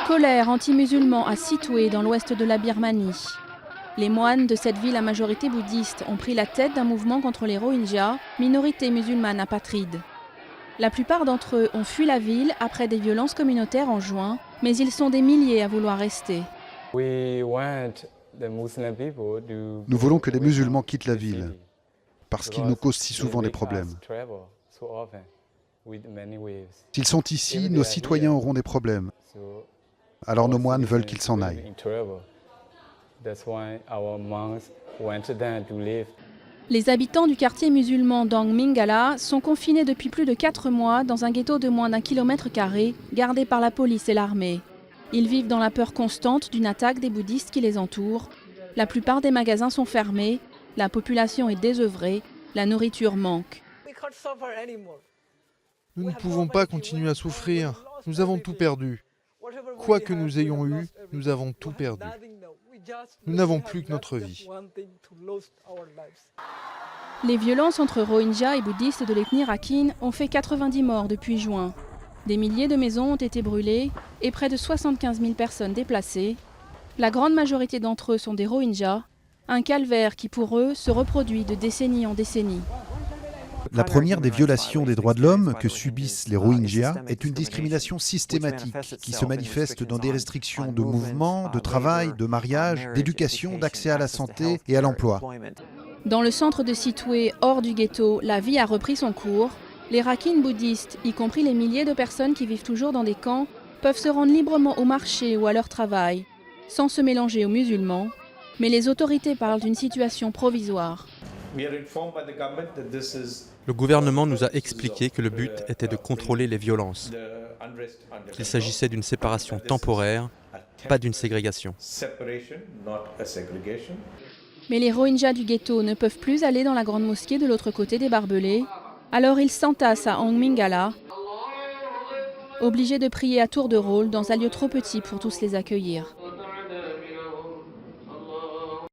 Colère anti-musulman à Sittwe, dans l'ouest de la Birmanie. Les moines de cette ville à majorité bouddhiste ont pris la tête d'un mouvement contre les Rohingyas, minorité musulmane apatride. La plupart d'entre eux ont fui la ville après des violences communautaires en juin, mais ils sont des milliers à vouloir rester. Nous voulons que les musulmans quittent la ville, parce qu'ils nous causent si souvent des problèmes. S'ils sont ici, nos citoyens auront des problèmes. Alors nos moines veulent qu'ils s'en aillent. Les habitants du quartier musulman d'Angmingala sont confinés depuis plus de 4 mois dans un ghetto de moins d'1 km², gardé par la police et l'armée. Ils vivent dans la peur constante d'une attaque des bouddhistes qui les entourent. La plupart des magasins sont fermés, la population est désœuvrée, la nourriture manque. Nous ne pouvons pas continuer à souffrir. Nous avons tout perdu. Quoi que nous ayons eu, nous avons tout perdu. Nous n'avons plus que notre vie. Les violences entre Rohingyas et bouddhistes de l'ethnie Rakhine ont fait 90 morts depuis juin. Des milliers de maisons ont été brûlées et près de 75 000 personnes déplacées. La grande majorité d'entre eux sont des Rohingyas, un calvaire qui pour eux se reproduit de décennie en décennie. La première des violations des droits de l'homme que subissent les Rohingyas est une discrimination systématique qui se manifeste dans des restrictions de mouvement, de travail, de mariage, d'éducation, d'accès à la santé et à l'emploi. Dans le centre de Sittwe, hors du ghetto, la vie a repris son cours. Les Rakhines bouddhistes, y compris les milliers de personnes qui vivent toujours dans des camps, peuvent se rendre librement au marché ou à leur travail, sans se mélanger aux musulmans. Mais les autorités parlent d'une situation provisoire. Le gouvernement nous a expliqué que le but était de contrôler les violences, qu'il s'agissait d'une séparation temporaire, pas d'une ségrégation. Mais les Rohingyas du ghetto ne peuvent plus aller dans la grande mosquée de l'autre côté des barbelés, alors ils s'entassent à Angmingala, obligés de prier à tour de rôle dans un lieu trop petit pour tous les accueillir.